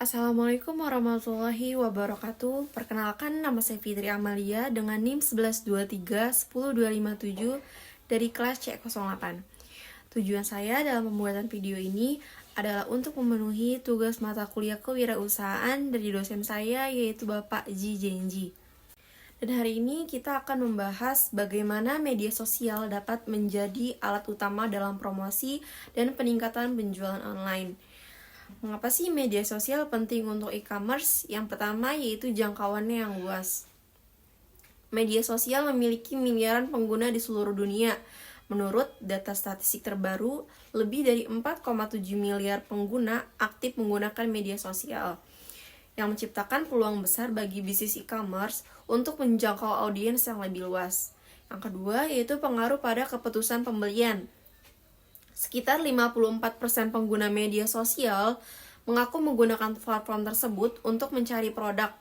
Assalamualaikum warahmatullahi wabarakatuh. Perkenalkan, nama saya Fitri Amalia dengan NIM 1123-10257 dari kelas C08. Tujuan saya dalam pembuatan video ini adalah untuk memenuhi tugas mata kuliah kewirausahaan dari dosen saya, yaitu Bapak Ji Jenji. Dan hari ini kita akan membahas bagaimana media sosial dapat menjadi alat utama dalam promosi dan peningkatan penjualan online. Mengapa sih media sosial penting untuk e-commerce? Yang pertama yaitu jangkauannya yang luas. Media sosial memiliki miliaran pengguna di seluruh dunia. Menurut data statistik terbaru, lebih dari 4,7 miliar pengguna aktif menggunakan media sosial, yang menciptakan peluang besar bagi bisnis e-commerce untuk menjangkau audiens yang lebih luas. Yang kedua yaitu pengaruh pada keputusan pembelian. Sekitar 54% pengguna media sosial mengaku menggunakan platform tersebut untuk mencari produk.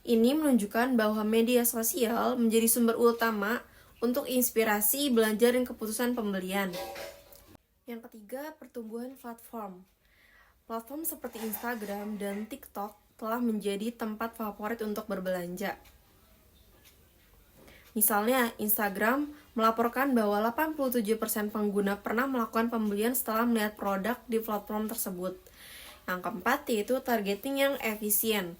Ini menunjukkan bahwa media sosial menjadi sumber utama untuk inspirasi, belanja, dan keputusan pembelian. Yang ketiga, pertumbuhan platform. Platform seperti Instagram dan TikTok telah menjadi tempat favorit untuk berbelanja. Misalnya, Instagram melaporkan bahwa 87% pengguna pernah melakukan pembelian setelah melihat produk di platform tersebut. Yang keempat, yaitu targeting yang efisien.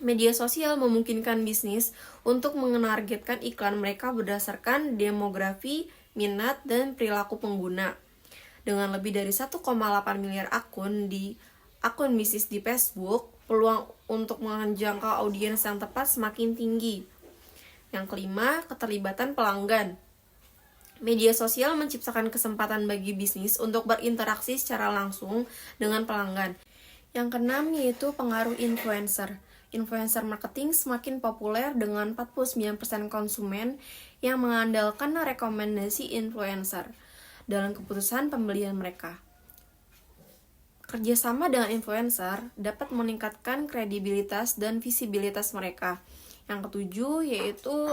Media sosial memungkinkan bisnis untuk menargetkan iklan mereka berdasarkan demografi, minat, dan perilaku pengguna. Dengan lebih dari 1,8 miliar akun bisnis di Facebook, peluang untuk menjangkau audiens yang tepat semakin tinggi. Yang kelima, keterlibatan pelanggan. Media sosial menciptakan kesempatan bagi bisnis untuk berinteraksi secara langsung dengan pelanggan. Yang keenam yaitu pengaruh influencer. Influencer marketing semakin populer dengan 49% konsumen yang mengandalkan rekomendasi influencer dalam keputusan pembelian mereka. Kerjasama dengan influencer dapat meningkatkan kredibilitas dan visibilitas mereka. Yang ketujuh yaitu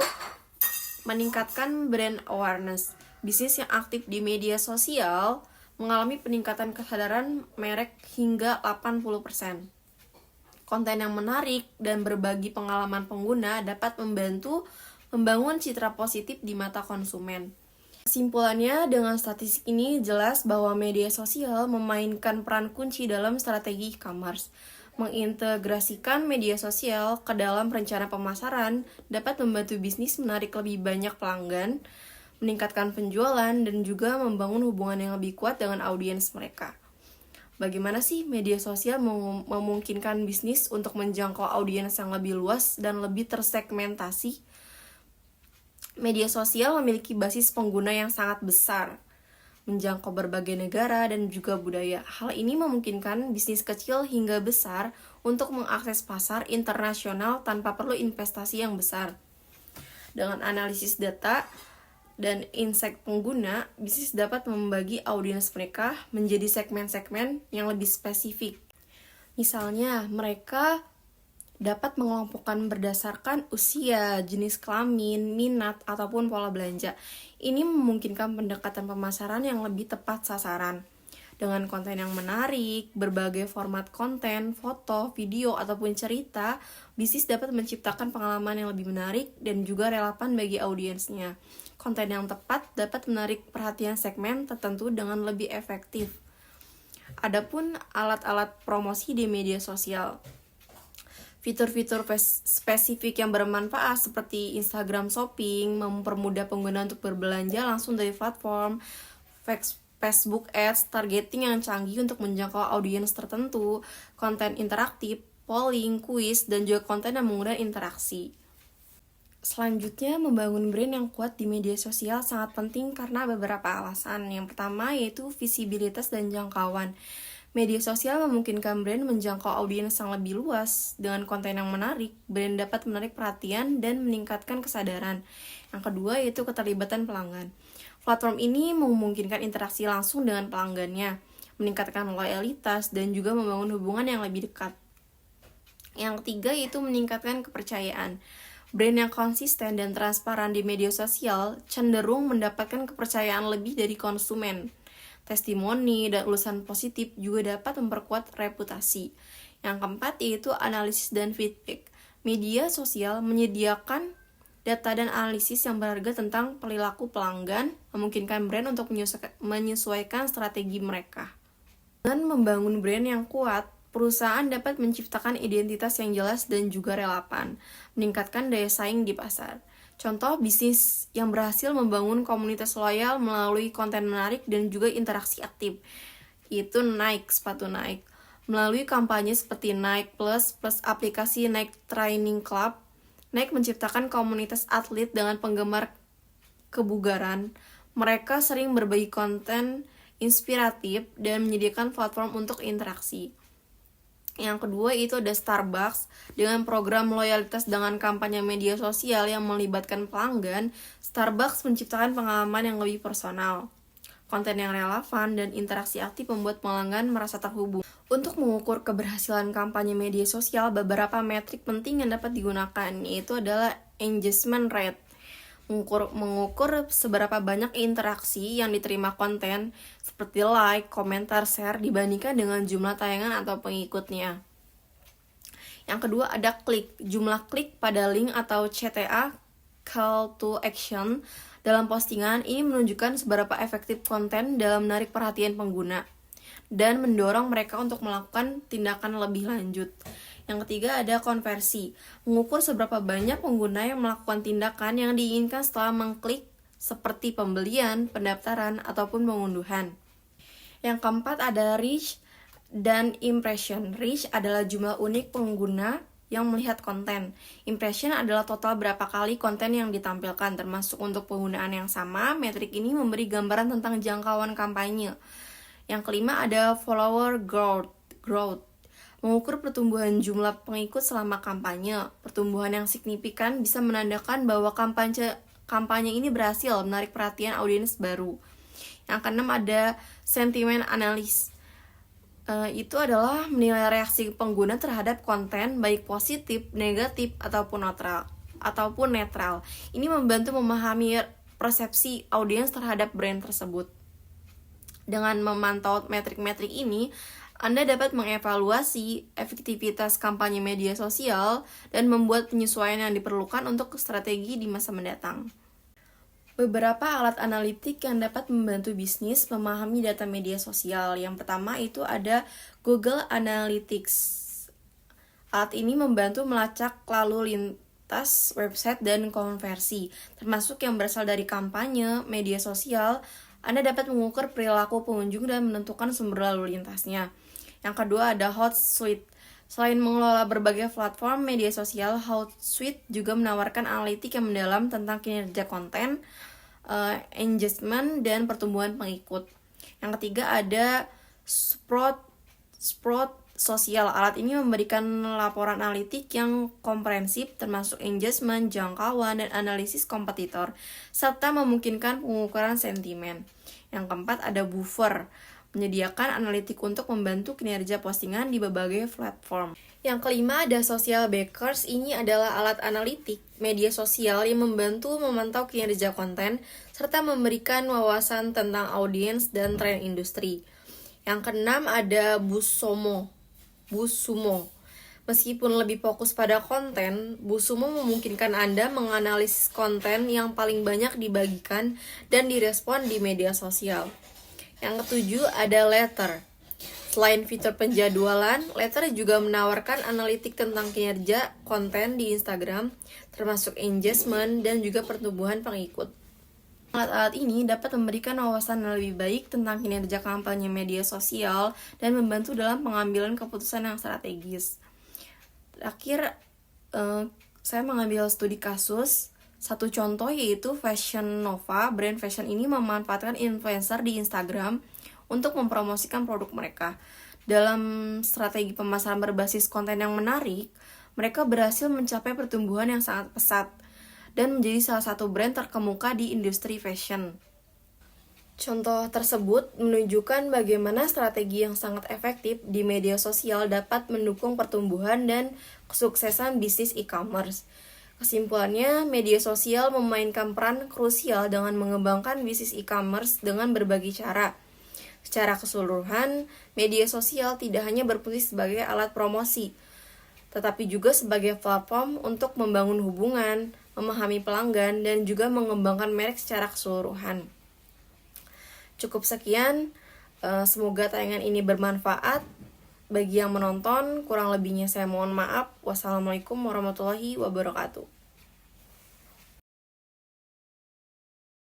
meningkatkan brand awareness. Bisnis yang aktif di media sosial mengalami peningkatan kesadaran merek hingga 80%. Konten yang menarik dan berbagi pengalaman pengguna dapat membantu membangun citra positif di mata konsumen. Kesimpulannya, dengan statistik ini jelas bahwa media sosial memainkan peran kunci dalam strategi e-commerce. Mengintegrasikan media sosial ke dalam rencana pemasaran dapat membantu bisnis menarik lebih banyak pelanggan, meningkatkan penjualan, dan juga membangun hubungan yang lebih kuat dengan audiens mereka. Bagaimana sih media sosial memungkinkan bisnis untuk menjangkau audiens yang lebih luas dan lebih tersegmentasi? Media sosial memiliki basis pengguna yang sangat besar, menjangkau berbagai negara dan juga budaya. Hal ini memungkinkan bisnis kecil hingga besar untuk mengakses pasar internasional tanpa perlu investasi yang besar. Dengan analisis data dan insight pengguna, bisnis dapat membagi audiens mereka menjadi segmen-segmen yang lebih spesifik. Misalnya, mereka dapat mengelompokkan berdasarkan usia, jenis kelamin, minat, ataupun pola belanja. Ini memungkinkan pendekatan pemasaran yang lebih tepat sasaran. Dengan konten yang menarik, berbagai format konten, foto, video, ataupun cerita, bisnis dapat menciptakan pengalaman yang lebih menarik dan juga relevan bagi audiensnya. Konten yang tepat dapat menarik perhatian segmen tertentu dengan lebih efektif. Adapun alat-alat promosi di media sosial. Fitur-fitur spesifik yang bermanfaat seperti Instagram Shopping mempermudah pengguna untuk berbelanja langsung dari platform. Facebook Ads, targeting yang canggih untuk menjangkau audiens tertentu, konten interaktif, polling, kuis, dan juga konten yang mengundang interaksi. Selanjutnya, membangun brand yang kuat di media sosial sangat penting karena beberapa alasan. Yang pertama yaitu visibilitas dan jangkauan. Media sosial memungkinkan brand menjangkau audiens yang lebih luas. Dengan konten yang menarik, brand dapat menarik perhatian dan meningkatkan kesadaran. Yang kedua yaitu keterlibatan pelanggan. Platform ini memungkinkan interaksi langsung dengan pelanggannya, meningkatkan loyalitas, dan juga membangun hubungan yang lebih dekat. Yang ketiga yaitu meningkatkan kepercayaan. Brand yang konsisten dan transparan di media sosial cenderung mendapatkan kepercayaan lebih dari konsumen. Testimoni dan ulasan positif juga dapat memperkuat reputasi. Yang keempat yaitu analisis dan feedback. Media sosial menyediakan data dan analisis yang berharga tentang perilaku pelanggan, memungkinkan brand untuk menyesuaikan strategi mereka. Dengan membangun brand yang kuat, perusahaan dapat menciptakan identitas yang jelas dan juga relevan, meningkatkan daya saing di pasar. Contoh bisnis yang berhasil membangun komunitas loyal melalui konten menarik dan juga interaksi aktif, itu Nike, sepatu Nike. Melalui kampanye seperti Nike Plus aplikasi Nike Training Club, Nike menciptakan komunitas atlet dengan penggemar kebugaran. Mereka sering berbagi konten inspiratif dan menyediakan platform untuk interaksi. Yang kedua itu ada Starbucks. Dengan program loyalitas dengan kampanye media sosial yang melibatkan pelanggan, Starbucks menciptakan pengalaman yang lebih personal. Konten yang relevan dan interaksi aktif membuat pelanggan merasa terhubung. Untuk mengukur keberhasilan kampanye media sosial, beberapa metrik penting yang dapat digunakan, yaitu adalah engagement rate. Mengukur seberapa banyak interaksi yang diterima konten, seperti like, komentar, share, dibandingkan dengan jumlah tayangan atau pengikutnya. Yang kedua ada klik. Jumlah klik pada link atau CTA, call to action, dalam postingan ini menunjukkan seberapa efektif konten dalam menarik perhatian pengguna dan mendorong mereka untuk melakukan tindakan lebih lanjut. Yang ketiga ada konversi. Mengukur seberapa banyak pengguna yang melakukan tindakan yang diinginkan setelah mengklik, seperti pembelian, pendaftaran, ataupun pengunduhan. Yang keempat ada reach dan impression. Reach adalah jumlah unik pengguna yang melihat konten. Impression adalah total berapa kali konten yang ditampilkan, termasuk untuk penggunaan yang sama. Metrik ini memberi gambaran tentang jangkauan kampanye. Yang kelima ada follower growth. Mengukur pertumbuhan jumlah pengikut selama kampanye. Pertumbuhan yang signifikan bisa menandakan bahwa kampanye ini berhasil menarik perhatian audiens baru. Yang keenam ada sentiment analysis. Itu adalah menilai reaksi pengguna terhadap konten, baik positif, negatif, ataupun netral. Ini membantu memahami persepsi audiens terhadap brand tersebut. Dengan memantau metrik-metrik ini, Anda dapat mengevaluasi efektivitas kampanye media sosial dan membuat penyesuaian yang diperlukan untuk strategi di masa mendatang. Beberapa alat analitik yang dapat membantu bisnis memahami data media sosial. Yang pertama itu ada Google Analytics. Alat ini membantu melacak lalu lintas website dan konversi, termasuk yang berasal dari kampanye media sosial. Anda dapat mengukur perilaku pengunjung dan menentukan sumber lalu lintasnya. Yang kedua ada Hootsuite. Selain mengelola berbagai platform media sosial, Hootsuite juga menawarkan analitik yang mendalam tentang kinerja konten, engagement, dan pertumbuhan pengikut. Yang ketiga ada Sprout Sosial. Alat ini memberikan laporan analitik yang komprehensif termasuk engagement, jangkauan, dan analisis kompetitor, serta memungkinkan pengukuran sentimen. Yang keempat ada Buffer, menyediakan analitik untuk membantu kinerja postingan di berbagai platform. Yang kelima ada Social Backers. Ini adalah alat analitik media sosial yang membantu memantau kinerja konten serta memberikan wawasan tentang audiens dan tren industri. Yang keenam ada BuzzSumo. Meskipun lebih fokus pada konten, BuzzSumo memungkinkan Anda menganalisis konten yang paling banyak dibagikan dan direspon di media sosial. Yang ketujuh ada Letter. Selain fitur penjadwalan, Letter juga menawarkan analitik tentang kinerja konten di Instagram, termasuk engagement dan juga pertumbuhan pengikut. Alat-alat ini dapat memberikan wawasan yang lebih baik tentang kinerja kampanye media sosial dan membantu dalam pengambilan keputusan yang strategis. Terakhir, saya mengambil studi kasus. Satu contoh yaitu Fashion Nova. Brand fashion ini memanfaatkan influencer di Instagram untuk mempromosikan produk mereka. Dalam strategi pemasaran berbasis konten yang menarik, mereka berhasil mencapai pertumbuhan yang sangat pesat dan menjadi salah satu brand terkemuka di industri fashion. Contoh tersebut menunjukkan bagaimana strategi yang sangat efektif di media sosial dapat mendukung pertumbuhan dan kesuksesan bisnis e-commerce. Kesimpulannya, media sosial memainkan peran krusial dengan mengembangkan bisnis e-commerce dengan berbagai cara. Secara keseluruhan, media sosial tidak hanya berfungsi sebagai alat promosi, tetapi juga sebagai platform untuk membangun hubungan, memahami pelanggan, dan juga mengembangkan merek secara keseluruhan. Cukup sekian, semoga tayangan ini bermanfaat bagi yang menonton. Kurang lebihnya saya mohon maaf. Wassalamualaikum warahmatullahi wabarakatuh.